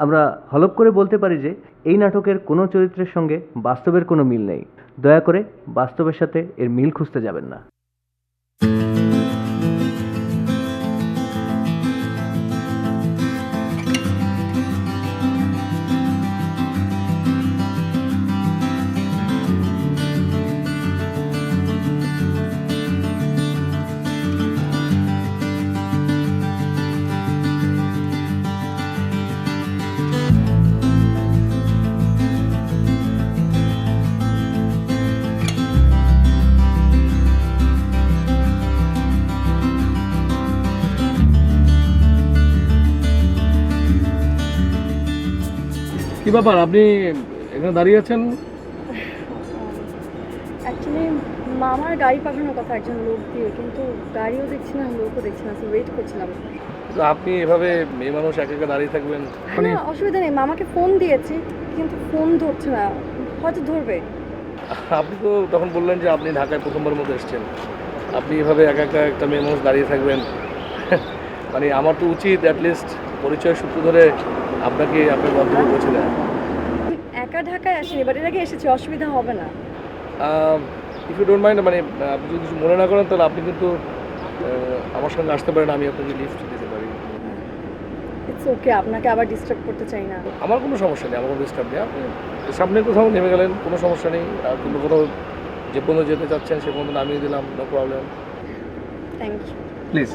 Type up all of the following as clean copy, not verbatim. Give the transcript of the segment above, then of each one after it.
আমরা হলপ করে বলতে পারি যে এই নাটকের কোনো চরিত্রের সঙ্গে বাস্তবের কোনো মিল নেই। দয়া করে বাস্তবের সাথে এর মিল খুঁজতে যাবেন না। কি ব্যাপার, আপনি এখানে দাঁড়িয়ে আছেন? অ্যাকচুয়ালি মামার গাড়ি পাঠানোর কথা একজন লোক দিয়ে, কিন্তু গাড়িও দেখছি না, লোকও দেখছি না, ওয়েট করছিলাম। আপনি এভাবে মেয়ে মানুষ একা একা দাঁড়িয়ে থাকবেন? না অসুবিধা নেই, মামাকে ফোন দিয়েছি কিন্তু ফোন ধরছে না, হয়তো ধরবে। আপনি তো তখন বললেন যে আপনি ঢাকায় প্রথমবার মতো এসেছেন, আপনি এভাবে একা একা একটা মেয়ে মানুষ দাঁড়িয়ে থাকবেন? মানে আমার তো উচিত অ্যাটলিস্ট পরিচয় সূত্র ধরে আপনাকে আপনার গন্তব্যে পৌঁছে দেয়। একা ঢাকায় আসেনি, বাট এর আগে এসেছি, অসুবিধা হবে না। ইফ ইউ ডোন্ট মাইন্ড, মানে আপনি যদি কিছু মনে না করেন তাহলে আপনি কিন্তু আমার সঙ্গে আসতে পারেন, আমি আপনাকে লিফট দিতে পারি। ইটস ওকে, আপনাকে আবার ডিস্টার্ব করতে চাই না। আমার কোনো সমস্যা নেই, আমার কোনো ডিস্টার্ব নেই। আপনি সামনে কোথাও নেমে গেলেন, কোনো সমস্যা নেই। আর কিন্তু কোথাও যে পর্যন্ত যেতে চাচ্ছেন সে পর্যন্ত নামিয়ে দিলাম, no problem. Thank you. Please.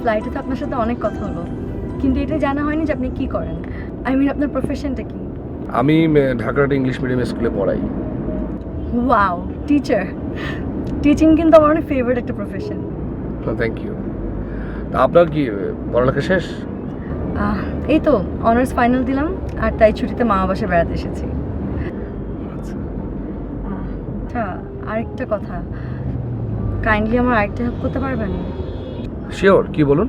ফ্লাইটে তো আপনার সাথে অনেক কথা হলো, কিন্তু এটা জানা হয়নি যে আপনি কি করেন। আই মিন আপনার প্রফেশনটা কি? আমি ঢাকার একটা ইংলিশ মিডিয়াম স্কুলে পড়াই। Wow, teacher. টিচিং কিন্তু আমার অনেক ফেভারিট একটা প্রফেশন। Thank you. তা আপনার কি পড়ালেখা শেষ? এই তো অনার্স ফাইনাল দিলাম, আর তাই ছুটিতে মামা বাসায় বেড়াতে এসেছি। আচ্ছা, আরেকটা কথা, কাইন্ডলি আমার আরেকটা হেল্প করতে পারবেন? শিওর, কি বলুন?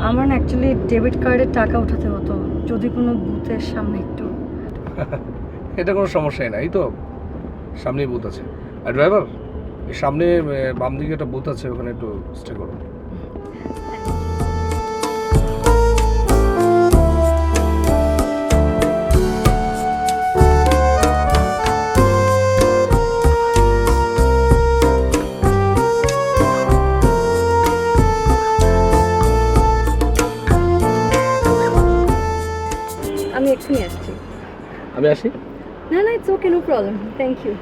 আমার না অ্যাকচুয়ালি ডেবিট কার্ডের টাকা উঠাতে হতো, যদি কোনো বুথের সামনে একটু। এটা কোনো সমস্যাই না, এই তো সামনেই বুথ আছে। আর ড্রাইভার, এই সামনে বাম দিকে একটা বুথ আছে, ওখানে একটু স্টে করুন। আমি এক্ষুনি আসছি। আমি আসি? না না, it's okay, no problem, thank you.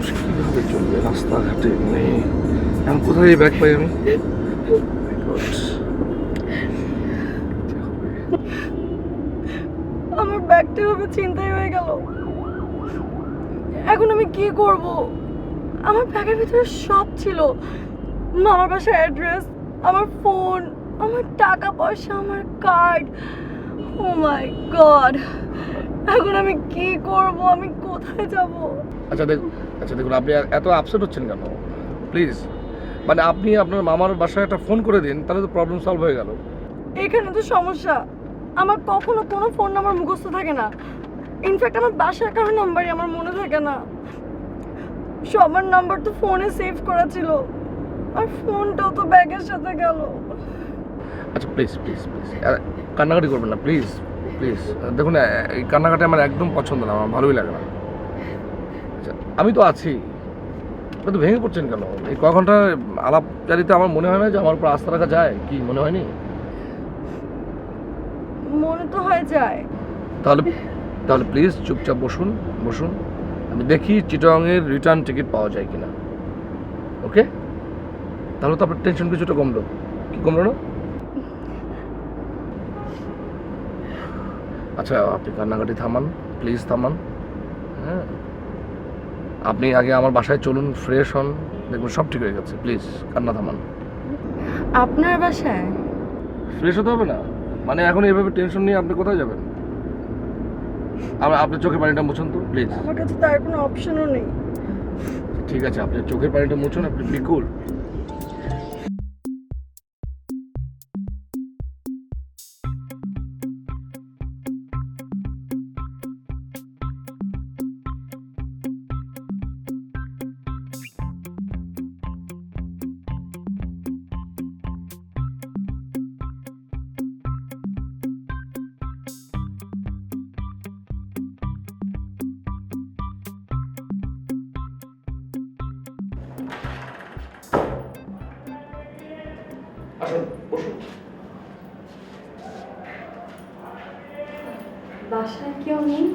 মানুষ কীভাবে চলবে রাস্তাঘাটে নেই, এখন কোথায় এই ব্যাগ পাই আমি? My God. আমার ব্যাগটা হবে চিন্তাই হয়ে গেল। এখন আমি কি করব? আমার ব্যাগের ভিতরে সব ছিল, মামার বাসার অ্যাড্রেস, আমার ফোন, আমার টাকা পয়সা, আমার কার্ড। ও মাই গড, এখন আমি কি করব? আমি কোথায় যাব? দেখুন আপনি এত আপসেট হচ্ছেন কেন? প্লিজ, মানে আপনি আপনার মামার বাসায় একটা ফোন করে দিন, তাহলে তো প্রবলেম সলভ হয়ে গেল। এখানে তো সমস্যা, আমার কখনো কোনো ফোন নাম্বার মুখস্থ থাকে না। ইনফ্যাক্ট আমার বাসার কারো নাম্বারই আমার মনে থাকে না। সবার নাম্বার তো ফোনে সেভ করা ছিল, আর ফোনটাও তো ব্যাগের সাথে গেল। আচ্ছা প্লিজ কান্নাকাটি করবেন না, প্লিজ। দেখুন এই কান্নাকাটি আমার একদম পছন্দ না, আমার ভালোই লাগে না। আচ্ছা, আমি তো আছি, আপনি তো ভেঙে পড়ছেন কেন? এই কয় ঘন্টা আলাপচারিতে আমার মনে হয় না যে আমার উপর আস্থা রাখা যায়, কি মনে হয়নি? মনে তো হয়ে যায়। তাহলে প্লিজ চুপচাপ বসুন। আমি দেখি চিটাগাংয়ের রিটার্ন টিকিট পাওয়া যায় কিনা। ওকে, তাহলে তো আপনার টেনশন কিছুটা কমলো। কি কমলো না? আচ্ছা আপনি কান্নাকাটি থামান, প্লিজ থামান। হ্যাঁ, আপনি আগে আমার বাসায় চলুন, ফ্রেশ হন, দেখুন সব ঠিক হয়ে গেছে। প্লিজ কান্না থামান। আপনার বাসায়? ফ্রেশ হতে হবে না মানে এখন এইভাবে টেনশন নিয়ে আপনি কোথায় যাবেন? আপনি চোখের পানিটা মুছুন তো প্লিজ। আমার কাছে তার কোনো অপশনও নেই। ঠিক আছে, আপনি চোখের পানিটা মুছুন, আপনি বিকুল। আসুন বসুন। বাসায় কেউ নেই?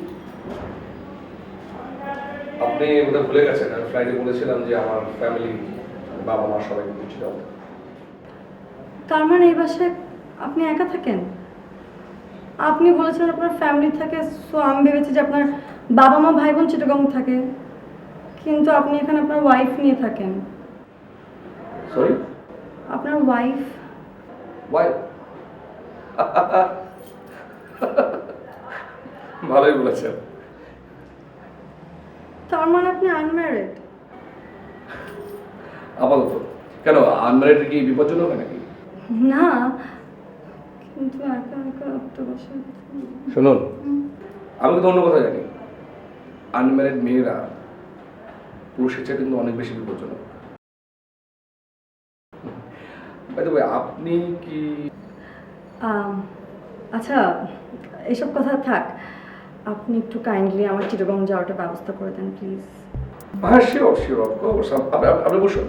আপনি বোধহয় ভুলে গেছেন, আমি ফ্লাইটে বলেছিলাম যে আমার ফ্যামিলি, বাবা মা সবাই ছিল। তার মানে এই বাসায় আপনি একা থাকেন? আপনি বলেছেন আপনার ফ্যামিলি থাকে, সো আমি ভেবেছি যে আপনার বাবা মা ভাই বোন চিটাগং থাকে, কিন্তু আপনি এখানে আপনার ওয়াইফ নিয়ে থাকেন। সরি, আপনার ওয়াইফ? ওয়াই ভালোই বলেছেন। তার মানে আপনি আনম্যারিড? আপাতত। কেন, আনম্যারিড কি বিপজ্জনক হয় নাকি? না, কিন্তু একা একা একটা বাসায়। শুনুন, আমি তো অন্য কথা জানি, আনম্যারিড মেয়েরা পুরুষের চেয়ে কিন্তু অনেক বেশি বিপজ্জনক। আপনি কি আচ্ছা, এসব কথা থাক, আপনি একটু কাইন্ডলি আমার চিটাগং যাওয়াটা ব্যবস্থা করে দেন প্লিজ। হ্যাঁ শিওর অফকোর্স, আপনি বসুন।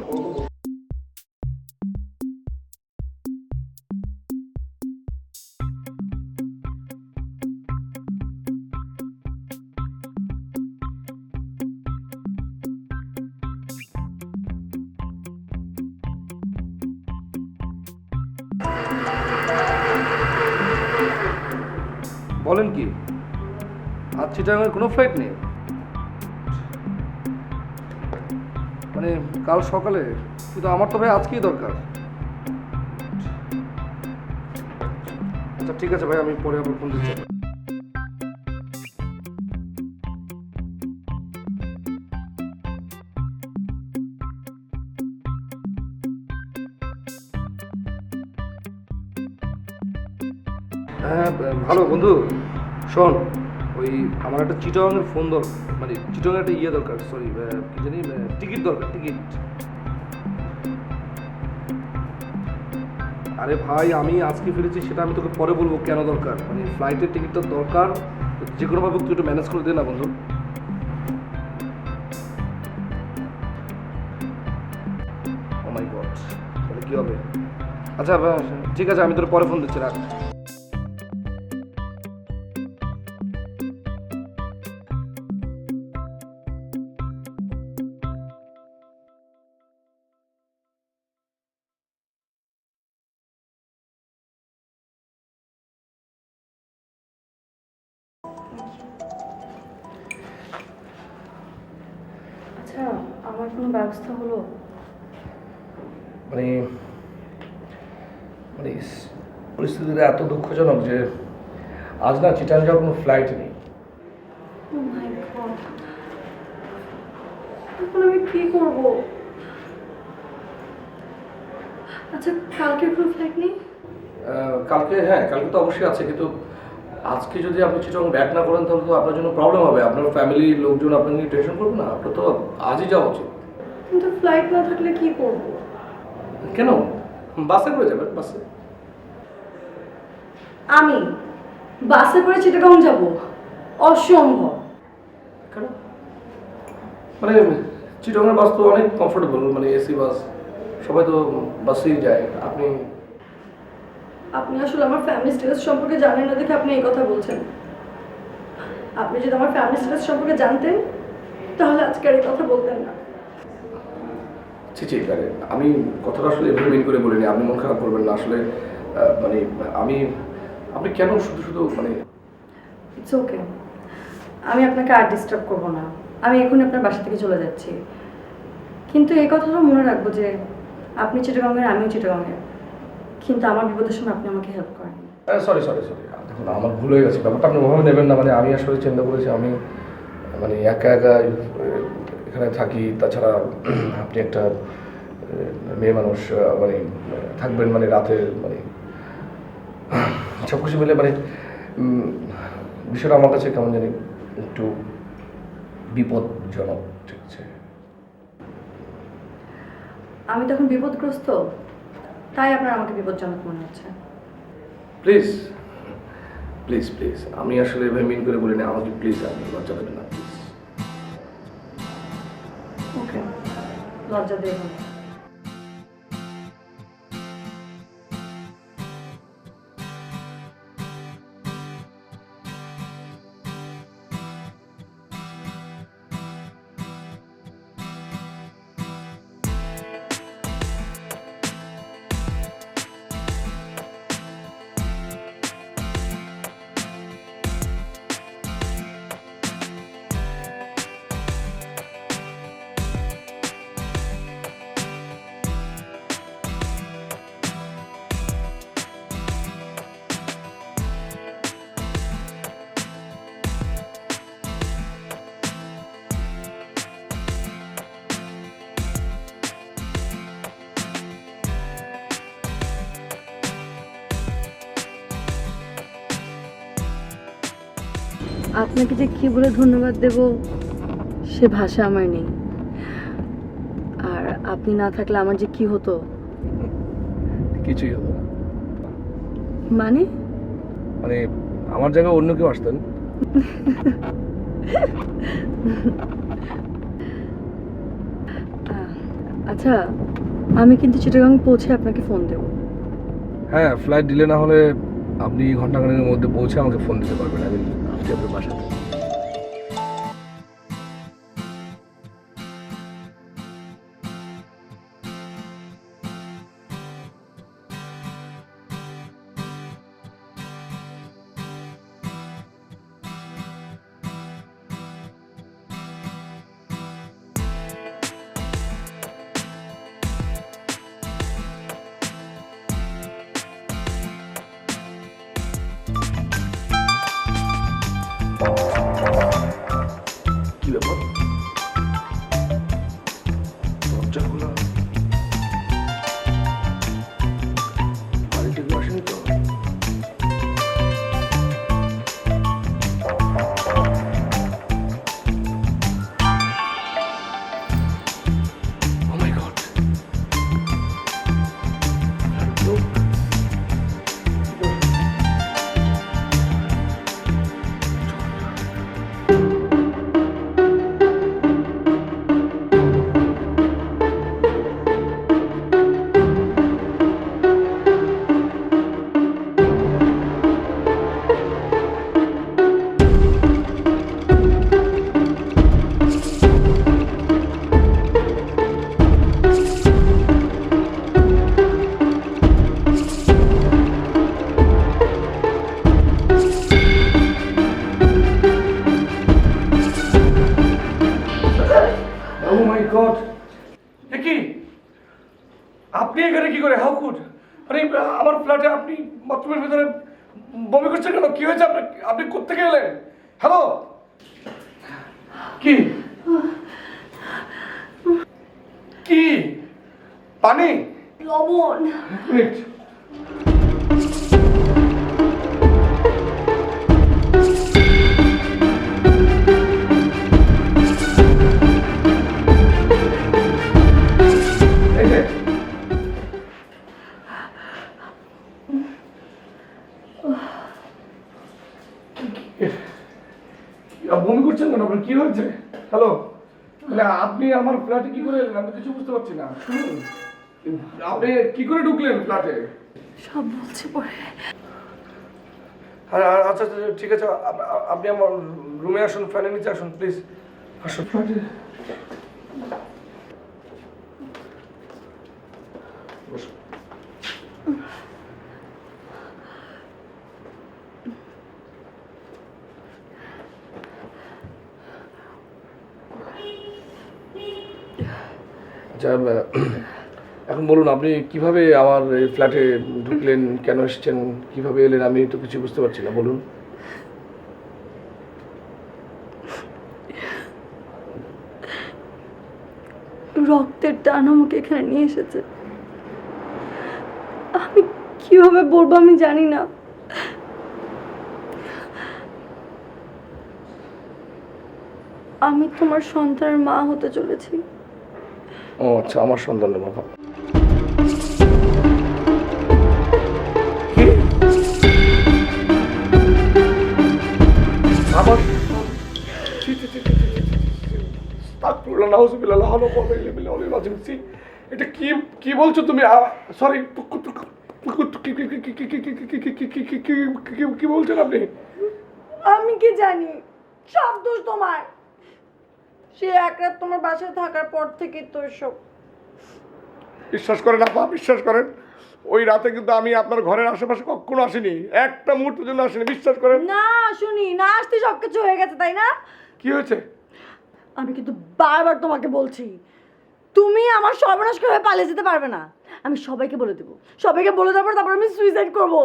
বলেন কি, আজ চিটাগাংয়ের কোনো ফ্লাইট নেই? মানে কাল সকালে? কিন্তু আমার তো ভাই আজকেই দরকার। আচ্ছা ঠিক আছে ভাই, আমি পরে আবার ফোন দিচ্ছি। হ্যাঁ ভালো বন্ধু, শোন, ওই আমার একটা চিটাগাংয়ের ফোন দরকার, মানে চিটাগাংয়ের একটা ইয়ে দরকার, সরি কি জানি, টিকিট দরকার, টিকিট। আরে ভাই আমি আজকে ফিরেছি, সেটা আমি তোকে পরে বলবো কেন দরকার, মানে ফ্লাইটের টিকিটটা দরকার, যে কোনোভাবে তুই একটু ম্যানেজ করে দে না বন্ধু। ও মাই গড, তাহলে কী হবে? আচ্ছা ঠিক আছে, আমি তোর পরে ফোন দিচ্ছি, রাখ। আমার কোনো ব্যবস্থা হলো? মানে মানে পরিস্থিতিটা এত দুঃখজনক যে আজ না চিটাং যাওয়ার কোনো ফ্লাইট নেই। ও মাই গড, এখন আমি কি করব? আচ্ছা, কালকে কোনো ফ্লাইট নেই? কালকে, হ্যাঁ কালকে তো অবশ্যই আছে, কিন্তু আজকে যদি আপনি চিটাং ব্যাক না করেন তাহলে তো আপনার জন্য প্রবলেম হবে। আপনার ফ্যামিলির লোকজন আপনাকে নিয়ে টেনশন করবে না? আপনার তো আজই যাওয়া উচিত। কিন্তু ফ্লাইট না থাকলে কি করব? কেন? বাসে করে যাবেন, বাসে। আমি বাসে করে চিটাগাং যাব? অসম্ভব। কেন? মানে চিটাগাংয়ের বাস তো অনেক কমফোর্টেবল, মানে এসি বাস, সবাই তো বাসেই যায়। আপনি আপনি আসলে আমার ফ্যামিলি স্ট্যাটাস সম্পর্কে জানেন না দেখে আপনি এই কথা বলছেন। আপনি যদি আমার ফ্যামিলি স্ট্যাটাস সম্পর্কে জানতেন তাহলে আজকে আর এই কথা বলতেন না। ছি আরে আমি কথাটা আসলে এভাবে মিন করে বলিনি, আপনি মন খারাপ করবেন না। আসলে মানে আপনি কেন শুধু শুধু মানে ইটস ওকে, আমি আপনাকে আর ডিস্টার্ব করবো না। আমি এখন আপনার বাসা থেকে চলে যাচ্ছি, কিন্তু এই কথাটা মনে রাখবো যে আপনি চিটাগাংয়ের, আমিও চিটাগাংয়ের, কিন্তু আমার বিপদের সময় আপনি আমাকে হেল্প করেন। সরি সরি সরি, দেখুন আমার ভুল হয়ে গেছে, ব্যাপারটা আপনি ওভাবে নেবেন না। মানে আমি আসলে চিন্তা করেছি আমি মানে একা একা এখানে থাকি, তাছাড়া আপনি একটা মেয়ে মানুষ, মানে থাকবেন মানে রাতে, মানে সব কিছু মিলে মানে বিষয়টা আমার কাছে কেমন জানি একটু বিপজ্জনক। ঠিক আছে, আমি তখন বিপদগ্রস্ত, তাই আপনার আমাকে বিপজ্জনক মনে হচ্ছে। প্লিজ প্লিজ প্লিজ, আমি আসলে এভাবে মিন করে বলি না, আমাকে প্লিজ আপনি লজ্জা দেবেন না প্লিজ। ওকে, লজ্জা দেব না। আপনাকে যে কি বলে ধন্যবাদ দেব সে ভাষা আমার নেই। আর আপনি না থাকলে আমার যে কি হতো। কিছুই হবে না। মানে মানে আমার জায়গায় অন্য কেউ আসতেন। আচ্ছা, আমি কিন্তু চিটাগাং পৌঁছে আপনাকে ফোন দেব। হ্যাঁ, ফ্লাইট ডিলে না হলে আপনি ঘন্টাখানেকের মধ্যে পৌঁছে আমাকে ফোন দিতে পারবেন। আমি আসছি আপনার বাসাতে। কি আপনি এখানে কি করে? How could? মানে আমার ফ্ল্যাটে আপনি বাথরুমের ভিতরে বমি করছেন কেন? কি হয়েছে আপনার? আপনি কোত্থেকে এলেন? হ্যালো, কি কি পানি? লবণ। মিনিট। এই যে বমি করছেন কেন? আপনার কি হয়েছে? হ্যালো, মানে আপনি আমার ফ্ল্যাটে কি করে এলেন? আমি তো কিছু বুঝতে পারছি না। শুনুন, আপনি কি করে ঢুকলেন ফ্ল্যাটে? সব বলছি পরে। আচ্ছা আচ্ছা, ঠিক আছে, আপনি আমার রুমে আসুন, ফ্যানের নিচে আসুন প্লিজ। আসুন ফ্ল্যাটে। বসুন। আচ্ছা, এখন বলুন আপনি কিভাবে আমার এই ফ্ল্যাটে ঢুকলেন, কেন এসেছেন, কিভাবে এলেন? আমি তো কিছু বুঝতে পারছি না, বলুন। রক্তের টান আমাকে এখানে নিয়ে এসেছে। আমি কিভাবে বলবো আমি জানি না। আমি তোমার সন্তানের মা হতে চলেছি। ও আচ্ছা, আমার সন্তানের বাবা। কি? আমার এটা কি কি বলছো তুমি? সরি, কি বলছেন আপনি? আমি কি জানি, সব দোষ তোমার। সে এক রাত তোমার বাসায় থাকার পর থেকে তো সব। বিশ্বাস করেন আপা, বিশ্বাস করেন, ওই রাতে কিন্তু আমি আপনার ঘরের আশেপাশে কখনো আসিনি, একটা মুহূর্তের জন্য আসিনি, বিশ্বাস করেন। না শুনি না, আসতে সবকিছু হয়ে গেছে তাই না? কি হয়েছে? আমি কিন্তু বারবার তোমাকে বলছি, তুমি আমার সর্বনাশ করে পালিয়ে যেতে পারবে না। আমি সবাইকে বলে দেবো, সবাইকে বলে দেবো, তারপর আমি সুইসাইড করব।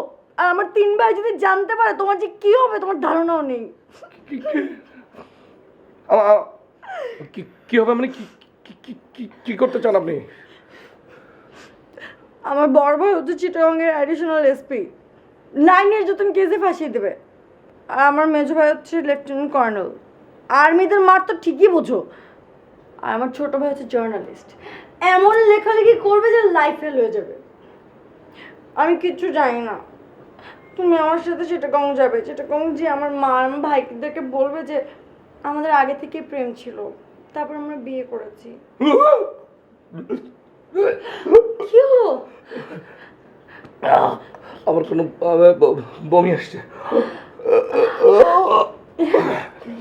আর আমার 3 ভাই যদি জানতে পারে তোমার যে কি হবে তোমার ধারণাও নেই। কি হবে মানে? কি করতে চান আপনি? আমার বড় ভাই হচ্ছে চিটাগাংয়ের অ্যাডিশনাল এসপি, 9 এর যতন কেসে ফাঁসিয়ে দেবে। আর আমার মেজো ভাই হচ্ছে লেফটেন্যান্ট কর্নেল। আর্মিদের মার তো ঠিকই বোঝো। আর আমার ছোট ভাই হচ্ছে জার্নালিস্ট, এমন লেখালেখি করবে যে লাইফ ফেল হয়ে যাবে। আমি কিচ্ছু জানি না। তুমি আমার সাথে চিটাগাং যাবে, চিটাগাং যে আমার মা আর আমার ভাইদেরকে বলবে যে আমাদের আগে থেকে প্রেম ছিল, তারপর আমরা বিয়ে করেছি। কি হলো? আমার কোনো বমি আসছে।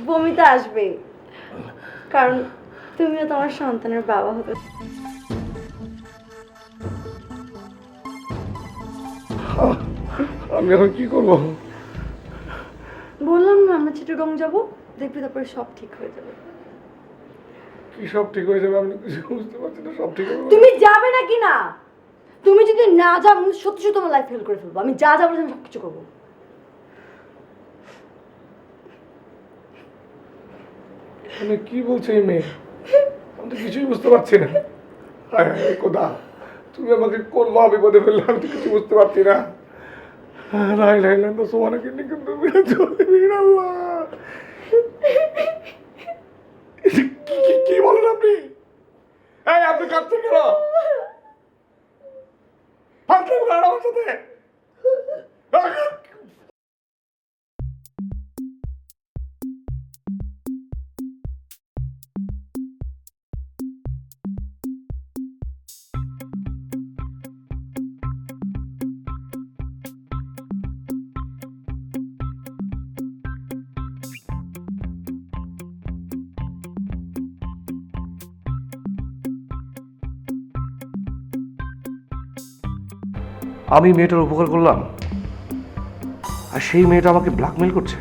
বমিটা আসবে, কারণ তুমিও তোমার সন্তানের বাবা হতে। আমি এখন কি করব? বললাম না আমরা চিটাগাং যাবো, দেখবি তারপরে সব ঠিক হয়ে যাবে। কি সব ঠিক হয়ে যাবে? আমি কিছু বুঝতে পারছি না। সব ঠিক হবে? তুমি যাবে নাকি না? তুমি যদি না যাও আমি সত্যি সত্যি তোমার লাইফ ফেল করে ফেলবো। আমি যা যাবো আমি সব কিছু করবো। মানে কি বলছে এই মেয়ে? আমি তো কিছুই বুঝতে পারছি না। হায় হায় খোদা, তুমি আমাকে কোন মা বিপদে ফেললে? আমি তো কিছু বুঝতে পারছি না। লাই লাই লাই তো সোমানে কিনে কিন্তু আল্লাহ, কি বলেন আপনি? এই আপনি কাঁদছেন কেন? ফালতু কথা আমার সাথে। আমি মেয়েটার উপকার করলাম আর সেই মেয়েটা আমাকে ব্ল্যাকমেল করছে।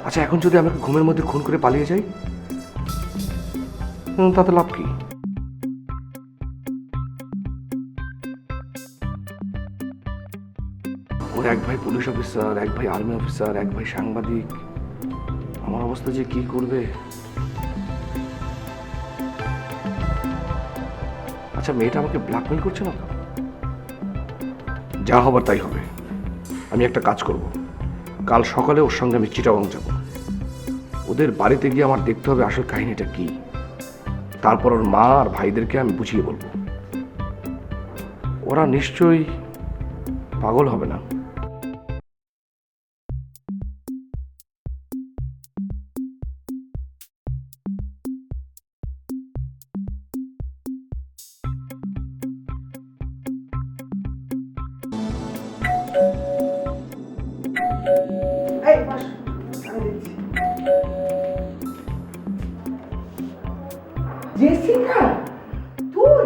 আচ্ছা, এখন যদি আমাকে ঘুমের মধ্যে খুন করে পালিয়ে যাই, তাতে লাভ কি? ওর এক ভাই পুলিশ অফিসার, এক ভাই আর্মি অফিসার, এক ভাই সাংবাদিক। আমার অবস্থা যে কি করবে। আচ্ছা, মেয়েটা আমাকে ব্ল্যাকমেল করছে না তো? যা হবার তাই হবে। আমি একটা কাজ করব, কাল সকালে ওর সঙ্গে আমি চিটাগং যাব। ওদের বাড়িতে গিয়ে আমার দেখতে হবে আসল কাহিনীটা কি। তারপর ওর মা আর ভাইদেরকে আমি বুঝিয়ে বলবো। ওরা নিশ্চয়ই পাগল হবে না। জেসিকা, তুই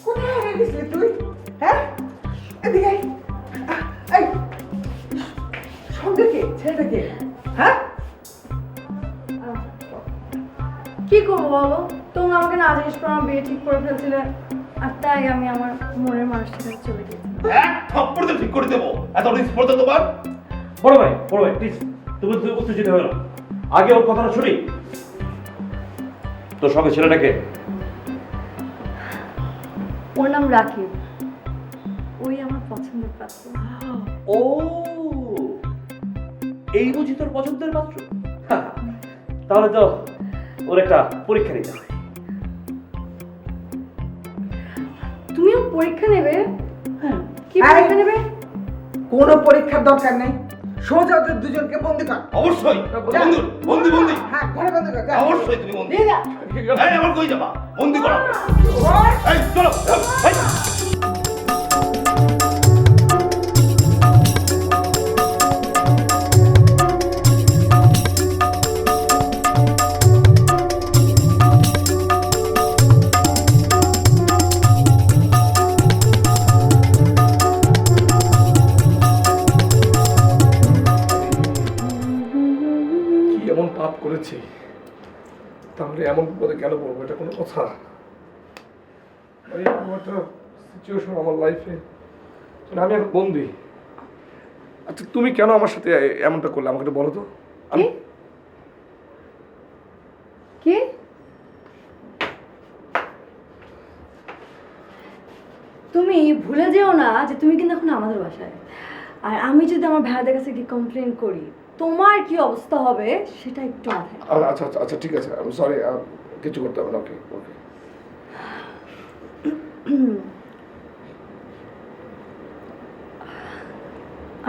কোথায় গেছিলি তুই? হ্যাঁ, এদিকে আয়। এই সঙ্গে কে? ছেলেটা কে? হ্যাঁ, কি করবো বলো, তোমরা আমাকে না জিজ্ঞেস করে আমার বিয়ে ঠিক করে ফেলছিলে, আর তাই আমি আমার মনের মানুষটার কাছে চলে গেছি। এক থাপ্পড় দিয়ে ঠিক করে দেবো। এত স্পর্ধা তোমার? বড় ভাই প্লিজ, তুমি উত্তেজিত হয়ে না, আগে ওর কথাটা শুনি। তোর সঙ্গে ছেলেটাকে? ওর নাম রাকিব, ওই আমার পছন্দের পাত্র। ও, এই বুঝি তোর পছন্দের পাত্র? তাহলে তো ওর একটা পরীক্ষা নিতে হবে। তুমিও পরীক্ষা নেবে? হ্যাঁ। কি পরীক্ষা নেবে? কোনো পরীক্ষার দরকার নেই, সোজা ওদের দুজনকে বন্দি কর। অবশ্যই বন্দি বন্দি বন্দি। হ্যাঁ, ঘরে বন্দি কর। যা। অবশ্যই তুমি বন্দি। নিয়ে যা। এই আমার কই যাবা? বন্দি করো। এই চলো। এই কি এমন পাপ করেছি, তাহলে এমন বিপদে কেন পড়বো? এটা কোনো কথা? এরকম একটা সিচুয়েশন আমার লাইফে, আমি এখন বন্দি। আচ্ছা, তুমি কেন আমার সাথে এমনটা করলে আমাকে একটু বলো তো। আমি কি? তুমি ভুলে যেও না যে তুমি কিন্তু এখন আমাদের বাসায়, আর আমি যদি আমার ভাইয়াদের কাছে গিয়ে কমপ্লেন করি তোমার কি অবস্থা হবে সেটা একটু মাথায় রাখো। আচ্ছা আচ্ছা আচ্ছা, ঠিক আছে, আমি সরি, কিছু করতে হবে না। ওকে ওকে।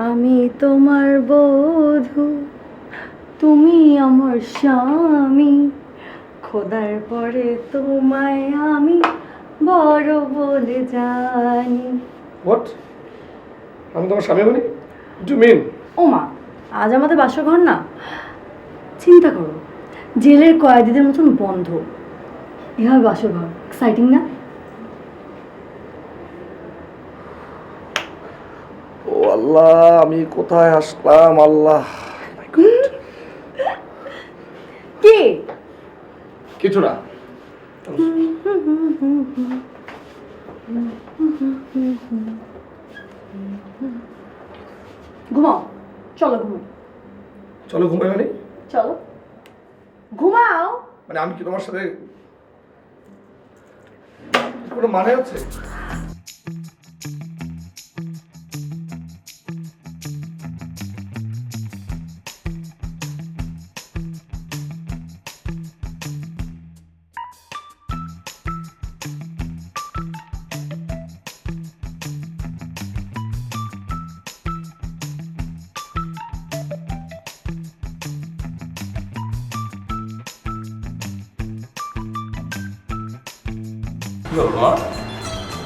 আমি তোমার বধূ, তুমি আমার স্বামী, খোদার পরে তোমায় আমি বড় বলে জানি। হোয়াট? আমি তোমার স্বামী বলি? Do mean? ও মা, আজ আমাদের বাসঘর না, চিন্তা করো, জেলের কয়েদিদের মতন বন্ধ, এভাবে বাসঘর, এক্সাইটিং না? ও আল্লাহ, আমি কোথায় আসলাম? আল্লাহ, কি? কিছু না। ঘুমাও, চলো ঘুমাও। চলো ঘুমাই মানে? চলো ঘুমাও। মানে আমি কি তোমার সাথে কোনো মানে আছে? মা,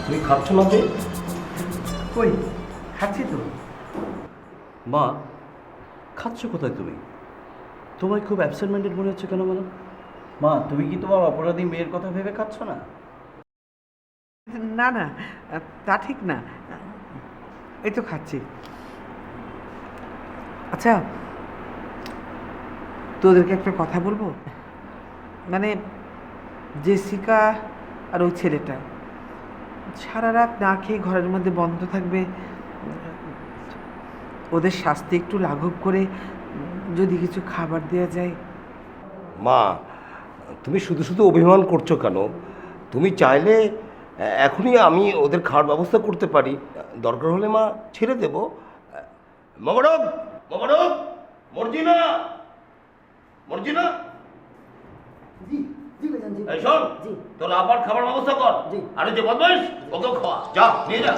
তুমি খাচ্ছ না যে? কই, খাচ্ছি তো। মা, খাচ্ছ কোথায় তুমি? তোমায় খুব অ্যাবসেন্ট মাইন্ডেড মনে হচ্ছে কেন মানে? মা, তুমি কি তোমার অপরাধী মেয়ের কথা ভেবে খাচ্ছ না? না না, তা ঠিক না, এই তো খাচ্ছি। আচ্ছা, তোদেরকে একটা কথা বলবো, মানে জেসিকা আর ওই ছেলেটা সারা রাত না খেয়ে ঘরের মধ্যে বন্ধ থাকবে, ওদের শাস্তি একটু লাঘব করে যদি কিছু খাবার দেওয়া যায়। মা, তুমি শুধু শুধু অভিমান করছো কেন? তুমি চাইলে এখনই আমি ওদের খাওয়ার ব্যবস্থা করতে পারি, দরকার হলে মা ছেড়ে দেবো। মোবারক, মোবারক, মর্জিনা, মর্জিনা, এই শোন, তোর আবার খাবার ব্যবস্থা কর। আরে যে বদমাইশ, ওকেও খাওয়া, যা নিয়ে যা।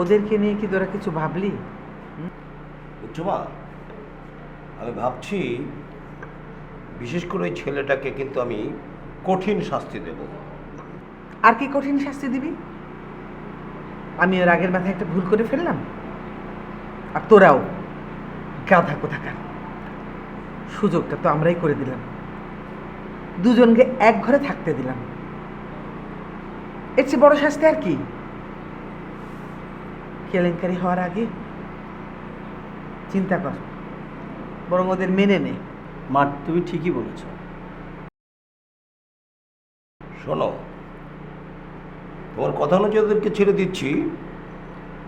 ওদেরকে নিয়ে কি তোরা কিছু ভাবলি? বুঝছো মা, আমি ভাবছি বিশেষ করে ওই ছেলেটাকে কিন্তু আমি কঠিন শাস্তি দেব। আর কি কঠিন শাস্তি দিবি? আমি ওর আগের মাথায় একটা ভুল করে ফেললাম, আর তোরাও গাধা কোথাকার। সুযোগটা তো আমরাই করে দিলাম, দুজনকে এক ঘরে থাকতে দিলাম, এর চেয়ে বড় শাস্তি আর কি? কেলেঙ্কারি হওয়ার আগে চিন্তা কর, বরং ওদের মেনে নে। মা, তুমি ঠিকই বলেছ। শোনো, তোমার কথা অনুযায়ী ওদেরকে ছেড়ে দিচ্ছি,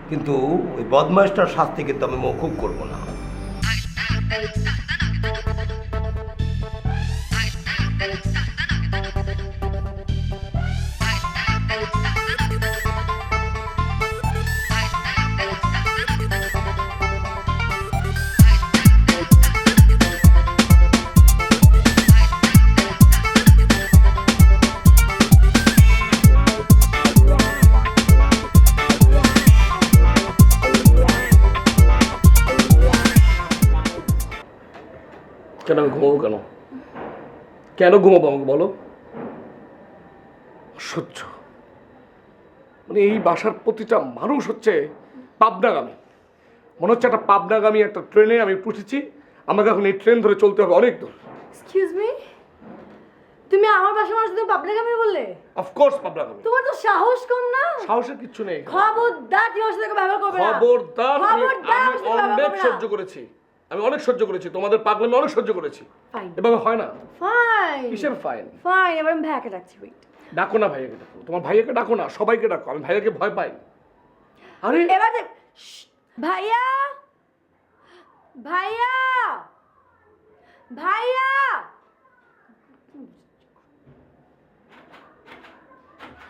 কিন্তু ওই বদমাইশটার শাস্তি কিন্তু আমি মৌকুব করবো না। কেন আমি ঘুমাবো? কেন কেন ঘুমাবো আমাকে বলো? অসহ্য, মানে এই বাসার প্রতিটা মানুষ হচ্ছে পাবনাগামী। মনে হচ্ছে একটা পাবনাগামী একটা ট্রেনে আমি উঠেছি, আমাকে এখন এই ট্রেন ধরে চলতে হবে অনেক দূর। এক্সকিউজ মি, তুমি আমার বাসার মানুষ তুমি পাবলিকামি বললে? অফকোর্স পাবনাগামী। তোমার তো সাহস কম না? সাহসের কিচ্ছু নেই। খবরদার তুমি আমার সাথে ব্যবহার করবে না। খবরদার, খবরদার আমি আমার সাথে ব্যবহার অনেক করবে না। সহ্য করেছি, আমি অনেক সহ্য করেছি, তোমাদের পাগলামি অনেক সহ্য করেছি। ফাইন এভাবে হয় না। ফাইন কিসের ফাইন? ফাইন, এবার আমি ভাইয়াকে ডাকছি। ওয়েট, ডাকো না ভাইয়াকে, ডাকো তোমার ভাইয়াকে, ডাকো না, সবাইকে ডাকো। আমি ভাইয়াকে ভয় পাই। আরে এবার দেখ। ভাইয়া, ভাইয়া, ভাইয়া।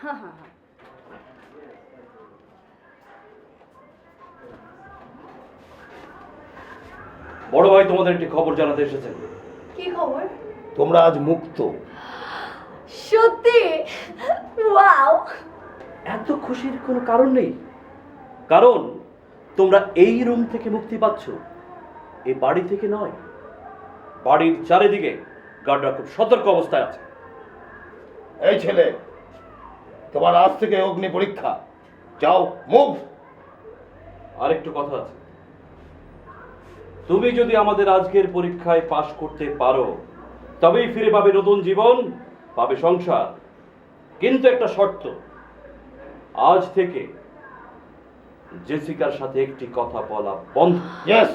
হ্যাঁ হ্যাঁ হ্যাঁ, বড় ভাই তোমাদের একটি খবর জানাতে এসেছেন। কি খবর? তোমরা আজ মুক্ত। সত্যি? ওয়াও! এত খুশির কোনো কারণ নেই, কারণ তোমরা এই রুম থেকে মুক্তি পাচ্ছ, এই বাড়ি থেকে নয়। বাড়ির চারিদিকে গার্ডরা খুব সতর্ক অবস্থায় আছে। এই ছেলে, তোমার আজ থেকে অগ্নি পরীক্ষা, যাও মুভ। আরেকটু কথা আছে, তুমি যদি আমাদের আজকের পরীক্ষায় পাশ করতে পারো তবেই ফিরে পাবে নতুন জীবন, পাবে সংসার। কিন্তু একটা শর্ত, আজ থেকে জেসিকার সাথে একটি কথা বলা বন্ধ। ইয়েস।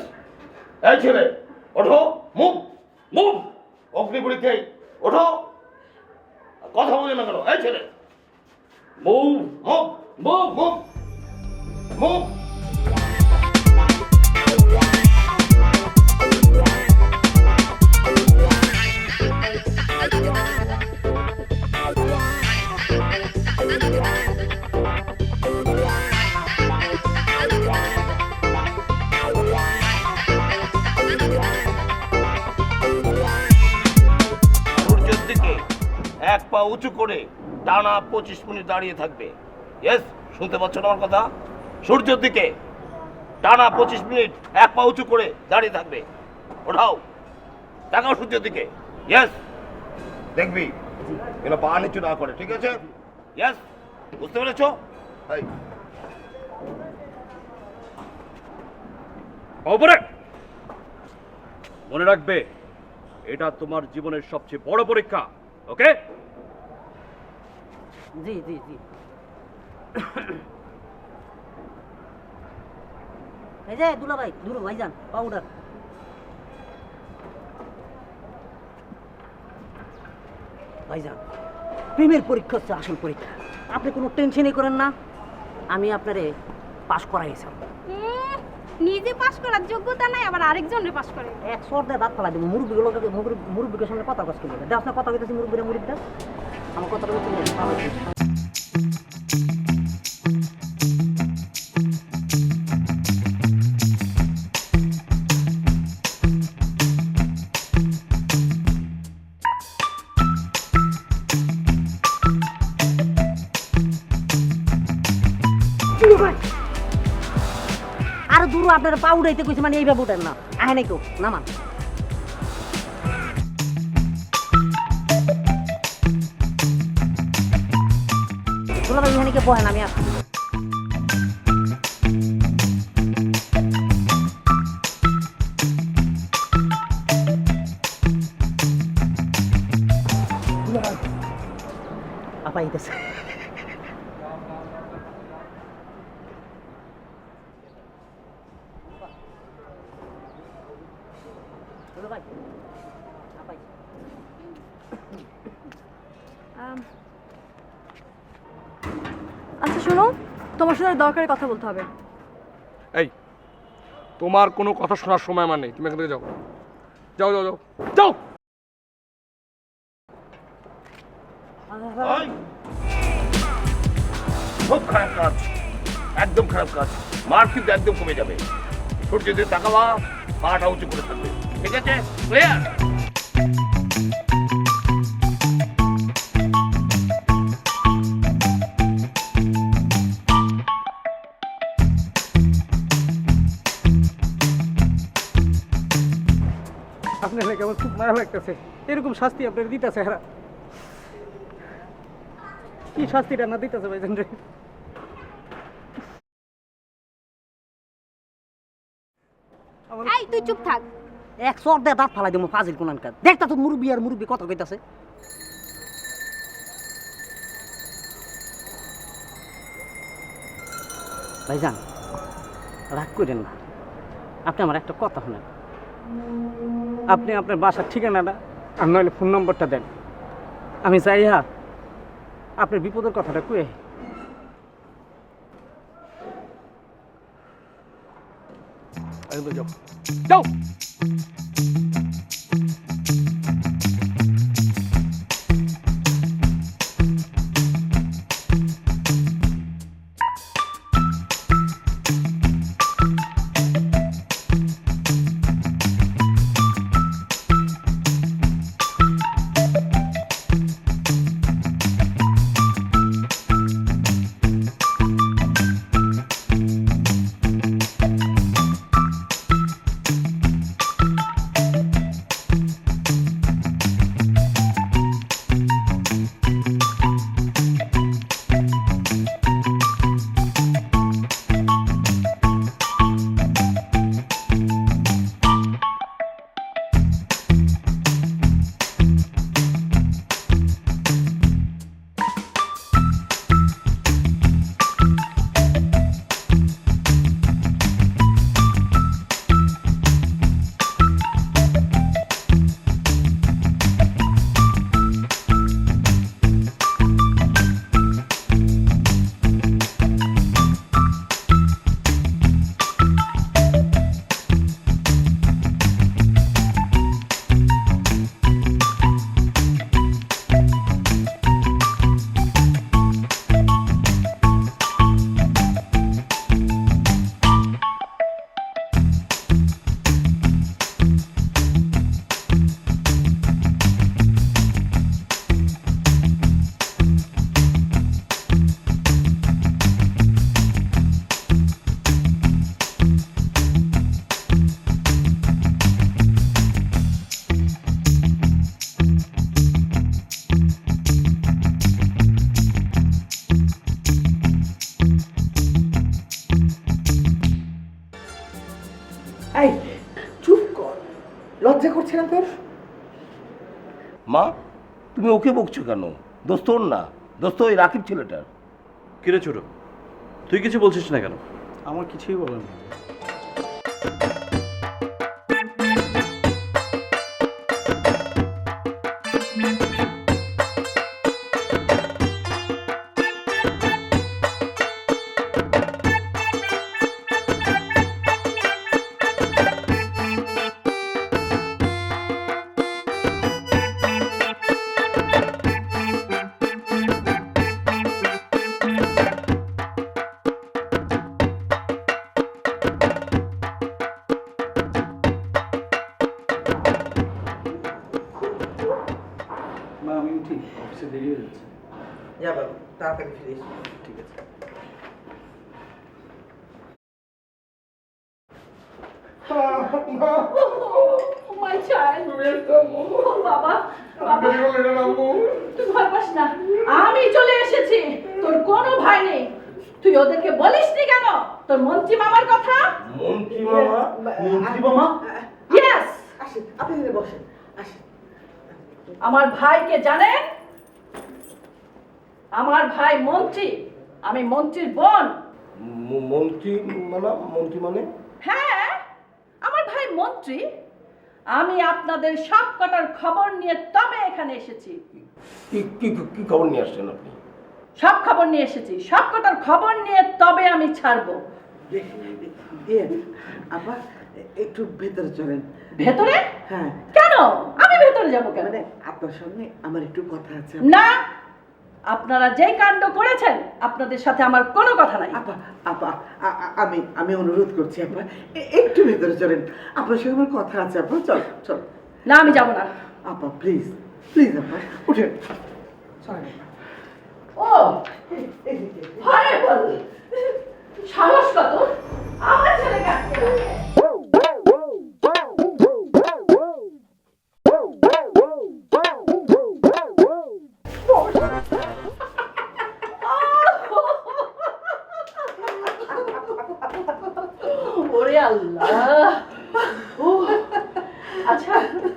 এই ছেলে, ওঠো, মুভ মুভ। অগ্নি পরীক্ষায় ওঠো, কথা বলে না কেন? এই ছেলে, move move move move move. সূর্যের দিকে এক পা উঁচু করে টানা 25 মিনিট দাঁড়িয়ে থাকবে। ইয়েস, শুনতে পাচ্ছ না আমার কথা? সূর্যের দিকে টানা 25 মিনিট এক পা উঁচু করে দাঁড়িয়ে থাকবে। ওঠাও, তাকাও সূর্যের দিকে। ইয়েস, দেখবি যেন পা নিচু না করে, ঠিক আছে? ইয়েস, বুঝতে পেরেছো? এই ওপরে মনে রাখবে, এটা তোমার জীবনের সবচেয়ে বড় পরীক্ষা। ওকে? জি জি জি। এই যে দুলাভাই, ভাইজান পাউডার। ভাইজান, প্রেমের পরীক্ষা হচ্ছে আসল পরীক্ষা। আপনি কোনো টেনশনই করেন না, আমি আপনারে পাশ করাইছিলাম। নিজে পাস করার যোগ্যতা নাই, আবার আরেকজনের পাস করে। এক শর্তে দাঁত ফালা দেবো। মুরব্বীর সামনে কথা কষ্ট করবে। দেখ না কথা কইতেছি, মুরব্বীরা আমার কথাটা বলতে আরো দূর আপনার পা উঠাইতে কইছে, মানে এইভাবে উঠেন না। আহে নাই কেউ নামান। দুলাভাই এখানে কে বহেন, আমি আসছি। দুলাভাই আপা আইতেছে। আচ্ছা শোনো, তোমার সাথে দরকারি কথা বলতে হবে। এই, তোমার কোনো কথা শোনার সময় আমার নেই, তুমি এখান থেকে যাও। যাও যাও যাও যাও। ওই, খুব খারাপ কাজ, একদম খারাপ কাজ। মার কিন্তু একদম কমে যাবে। সূর্যের দিকে তাকাবা, পাটা উঁচু করে থাকবে, ঠিক আছে? ক্লিয়ার? আপনার লাগে আমার খুব মায়া লাগতেছে। এরকম শাস্তি আপনার দিতেছে হারা। কি শাস্তিটা না দিতেছে ভাইজান রে। এই তুই চুপ থাক। এক শর্তে দাঁত ফালাই দেবো ফাজিল কোনানকার। দেখতা তো মুরব্বী কথা কইতাছে। ভাইজান রাগ করেন না, আপনি আমার একটা কথা শোনেন। আপনি আপনার বাসার ঠিকানাটা আর নইলে ফোন নম্বরটা দেন, আমি যাইয়া আপনার বিপদের কথাটা কয়ে। যাও যাও। হচ্ছে না তোর? মা, তুমি ওকে বকছো কেন? দোস্ত ওর না, দোস্ত ওই রাকিব ছেলেটার। কিরে ছোট, তুই কিছু বলছিস না কেন? আমার কিছুই বলেন না। মা আমি উঠি, অফিসে দেরি হয়ে যাচ্ছে। যা বাবু, তাড়াতাড়ি ফিরে এসো। ঠিক আছে। মাই চাইল্ড বাবা বাবা তুই ভয় পাস না, আমি চলে এসেছি। তোর কোনো ভয় নেই। তুই ওদেরকে বলিসনি কেন তোর মন্ত্রী মামার কথা? মন্ত্রী মামা? মন্ত্রী মামা? ইয়েস, আসেন, আপনি এখানে বসেন, আসেন। আমার ভাইকে জানেন? আমার ভাই মন্ত্রী, আমি মন্ত্রীর বোন। মন্ত্রী মানে? মন্ত্রী মানে? হ্যাঁ, আমার ভাই মন্ত্রী। আমি আপনাদের সব কটার খবর নিয়ে তবে এখানে এসেছি। কি কি কি খবর নিয়ে আসছেন আপনি? সব খবর নিয়ে এসেছি, সব কটার খবর নিয়ে তবে আমি ছাড়বো। আপা একটু ভেতরে চলেন। ভেতরে? হ্যাঁ, কেন? আমি ভেতরে যাবো কেন? মানে আপনার সঙ্গে আমার একটু কথা আছে। না, আপনারা যেই কাণ্ড করেছেন আপনাদের সাথে আমার কোনো কথা নাই। আপা আপা আমি আমি অনুরোধ করছি আপা, একটু ভেতরে চলেন, আপনার সঙ্গে আমার কথা আছে আপা। চল চল। না, আমি যাব না। আপা প্লিজ প্লিজ আপা উঠেন। চলেন। ও হরিবল, সাহস কত আমার ছেলেকে আটকে রাখে? ওরে আল্লাহ। ও আচ্ছা,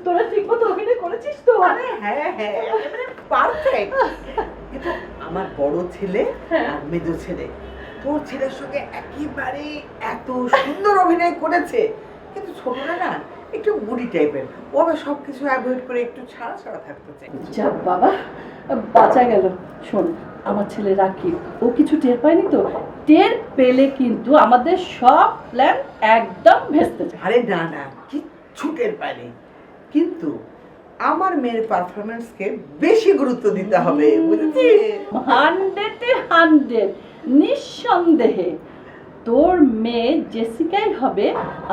তোরা ঠিক মতো অভিনয় করেছিস তো? আরে হ্যাঁ হ্যাঁ, একেবারে পারফেক্ট। কিন্তু আমার বড় ছেলে আর মেজো ছেলে তোর ছেলের সঙ্গে একেবারে এত সুন্দর অভিনয় করেছে, কিন্তু ছোটরা না একটু বুড়ি টাইপের, ও আবার সবকিছু অ্যাভয়েড করে একটু ছাড়া ছাড়া থাকতে চায়। যাক বাবা, বাঁচা গেল। শোন, আমার ছেলে রাকিব, ও কিছু টের পায়নি তো? টের পেলে কিন্তু আমাদের সব প্ল্যান একদম ভেস্তে যায়। আরে না না, কিচ্ছু টের পায়নি, কিন্তু আমার মেয়ের পারফরমেন্সকে বেশি গুরুত্ব দিতে হবে, বুঝেছিস? 100 নিঃসন্দেহে তোর মেয়ে জেসিকাই হবে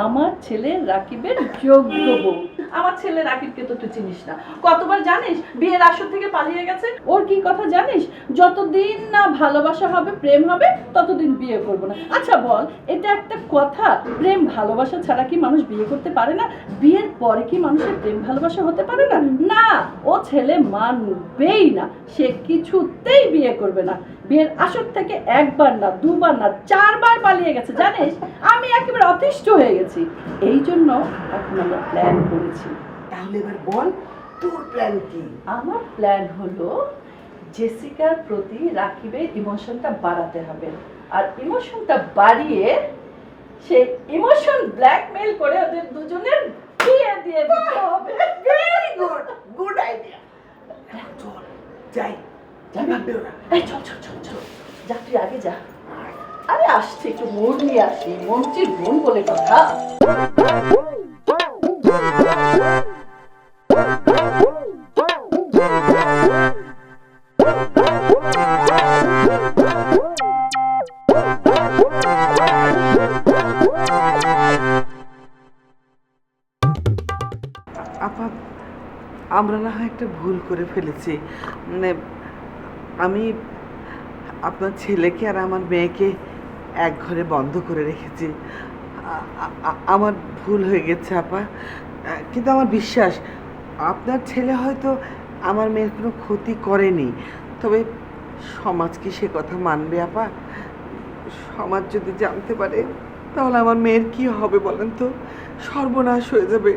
আমার ছেলে রাকিবের যোগ্য বউ। আমার ছেলে রাকিবকে তো তুই চিনিস না, কতবার জানিস বিয়ের আসর থেকে পালিয়ে গেছে। ওর কি কথা জানিস? যতদিন না ভালোবাসা হবে, প্রেম হবে, ততদিন বিয়ে করবো না। আচ্ছা বল, এটা একটা কথা? প্রেম ভালোবাসা ছাড়া কি মানুষ বিয়ে করতে পারে না? বিয়ের পরে কি মানুষের প্রেম ভালোবাসা হতে পারে না? না, ও ছেলে মানবেই না, সে কিছুতেই বিয়ে করবে না। বিয়ের আসর থেকে একবার না, দুবার না, 4 বার পালিয়ে গেছে জানিস। আমি একেবারে অতিষ্ঠ হয়ে গেছি। এই জন্য এখন আমরা প্ল্যান করেছি। তাহলে এবার বল তোর প্ল্যান কি? আমার প্ল্যান হলো জেসিকার প্রতি রাকিবের ইমোশনটা বাড়াতে হবে, আর ইমোশনটা বাড়িয়ে সেই ইমোশন ব্ল্যাকমেল করে ওদের দুজনের বিয়ে দিয়ে দিতে হবে। Very good, good idea. চল যাই, যাবি? এই চল চল চল চল, যা তুই আগে যা। আরে আসছে, একটু মোড় নিয়ে আসি, মন্ত্রীর বোন বলে কথা। আপা আমরা না হয় একটা ভুল করে ফেলেছি, মানে আমি আপনার ছেলেকে আর আমার মেয়েকে এক ঘরে বন্ধ করে রেখেছি। আমার ভুল হয়ে গেছে আপা, কিন্তু আমার বিশ্বাস আপনার ছেলে হয়তো আমার মেয়ের কোনো ক্ষতি করেনি, তবে সমাজ কি সে কথা মানবে আপা? সমাজ যদি জানতে পারে তাহলে আমার মেয়ের কি হবে বলেন তো? সর্বনাশ হয়ে যাবে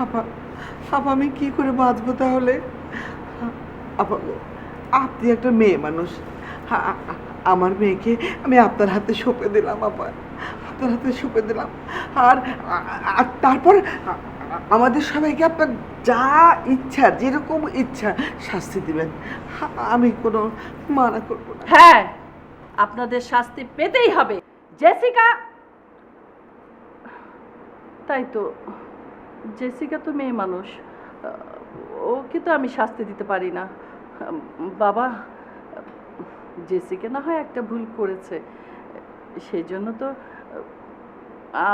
আপা। আপা আমি কি করে বাঁচবো তাহলে? আপা আপনি একটা মেয়ে মানুষ, আমার মেয়েকে আমি আপনার হাতে সঁপে দিলাম আপা, আপনার হাতে সঁপে দিলাম। আর আর তারপর আমাদের সবাইকে আপনার যা ইচ্ছা, যেরকম ইচ্ছা শাস্তি দিবেন, আমি কোনো মানা করবো না। হ্যাঁ, আপনাদের শাস্তি পেতেই হবে। জেসিকা, তাই তো, জেসিকা তো মেয়ে মানুষ, ওকে তো আমি শাস্তি দিতে পারি না। বাবা, জেসিকা না হয় একটা ভুল করেছে, সেই জন্য তো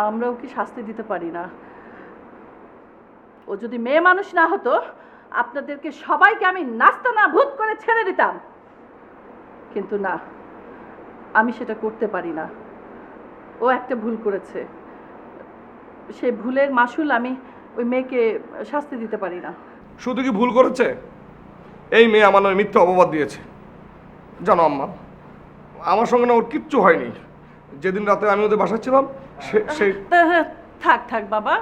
আমরা ওকে শাস্তি দিতে পারি না। ও যদি মেয়ে মানুষ না হতো, আপনাদেরকে সবাইকে আমি নাস্তা না ভূত করে ছেড়ে দিতাম, কিন্তু না, আমি সেটা করতে পারি না। ও একটা ভুল করেছে, সেই ভুলের মাসুল আমি ওই মেয়েকে শাস্তি দিতে পারি না। শুধু কি ভুল করেছে? এই মেয়ে আমার নামে মিথ্যা অপবাদ দিয়েছে। জানো আম্মা, আমার সঙ্গে না ওর কিচ্ছু হয়নি। যেদিন রাতে আমি ওদের বাসায় ছিলাম সেই থাক থাক বাবা,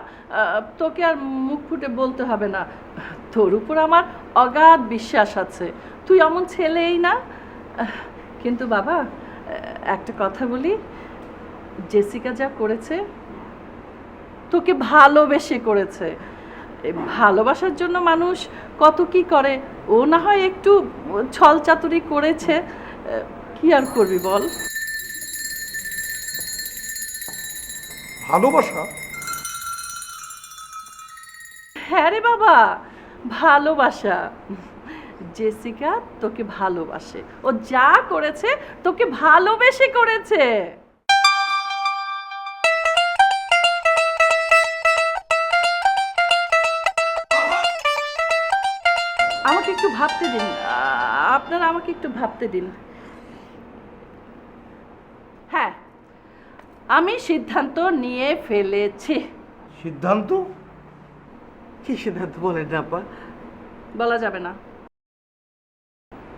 তোকে আর মুখ ফুটে বলতে হবে না। তোর উপর আমার অগাধ বিশ্বাস আছে, তুই এমন ছেলেই না। কিন্তু বাবা, একটা কথা বলি, জেসিকা যা করেছে তোকে ভালোবেসে করেছে। এই ভালোবাসার জন্য মানুষ কত কি করে, ও না হয় একটু ছল চাতুরি করেছে, কি আর করবি বল। ভালোবাসা? হ্যাঁ রে বাবা, ভালোবাসা। জেসিকা তোকে ভালোবাসে, ও যা করেছে তোকে ভালোবেসে করেছে। আমাকে একটু ভাবতে দিন, আপনারা আমাকে একটু ভাবতে দিন। হ্যাঁ, আমি সিদ্ধান্ত নিয়ে ফেলেছি। সিদ্ধান্ত? কি সিদ্ধান্ত বলেন না আপা? বলা যাবে না।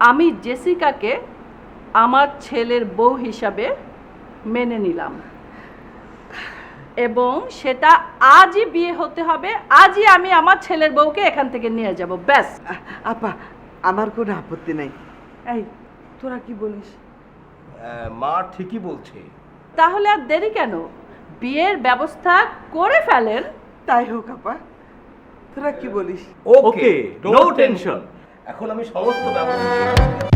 আমি জেসিকাকে আমার ছেলের বউ হিসাবে মেনে নিলাম, এবং সেটা আজই বিয়ে হতে হবে। আজই আমি আমার ছেলের বউকে এখান থেকে নিয়ে যাব, ব্যাস। আপা আমার কোনো আপত্তি নাই। এই তোরা কি বলিস? মা ঠিকই বলছে। তাহলে আর দেরি কেন, বিয়ের ব্যবস্থা করে ফেলেন। তাই হোক আপা, তোরা কি বলিস? ওকে, নো টেনশন। এখন আমি সমস্ত ব্যবস্থা করছি।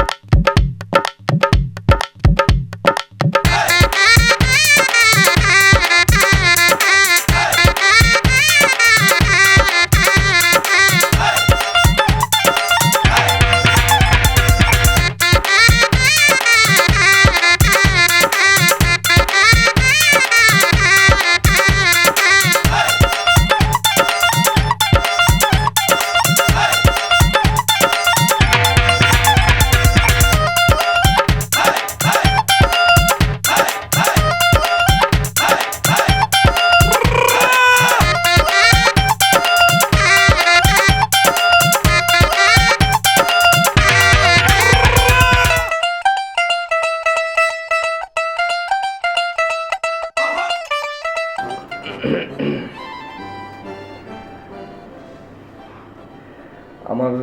আমার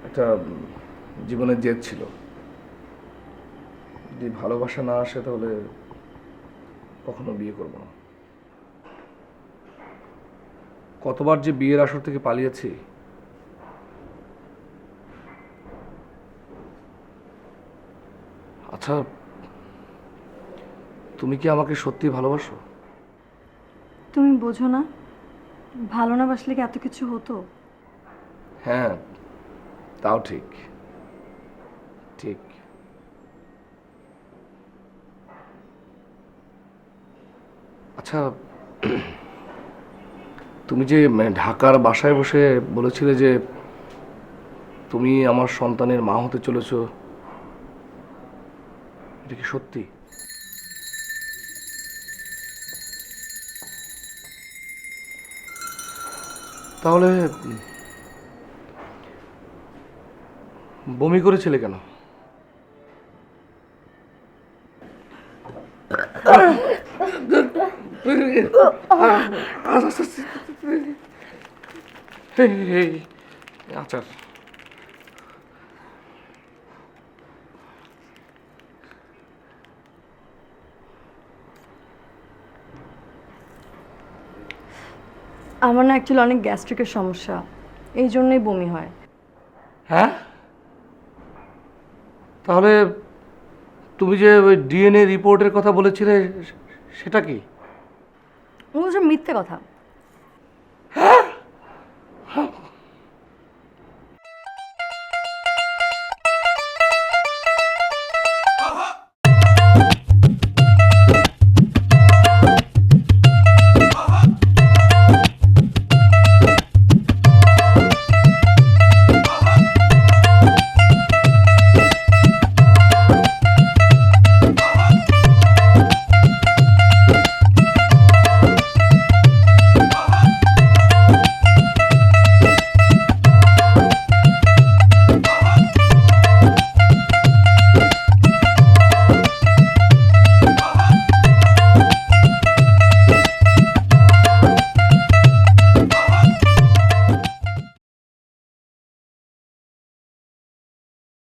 একটা জীবনের জেদ ছিল, যদি ভালোবাসা না আসে তাহলে কখনো বিয়ে করব না। কতবার যে বিয়ের আসর থেকে পালিয়েছি। আচ্ছা, তুমি কি আমাকে সত্যি ভালোবাসো? তুমি বোঝো না, ভালো না বাসলে কি এত কিছু হতো? হ্যাঁ, তাও ঠিক ঠিক। আচ্ছা, তুমি যে ঢাকার বাসায় বসে বলেছিলে যে তুমি আমার সন্তানের মা হতে চলেছ, এটা কি সত্যি? তাহলে বমি করেছিলে কেন? এই আচার। আমার না অ্যাকচুয়ালি অনেক গ্যাস্ট্রিকের সমস্যা, এই জন্যই বমি হয়। হ্যাঁ, তাহলে তুমি যে ওই ডিএনএ রিপোর্টের কথা বলেছিলে সেটা কি? ওগুলো সব মিথ্যে কথা।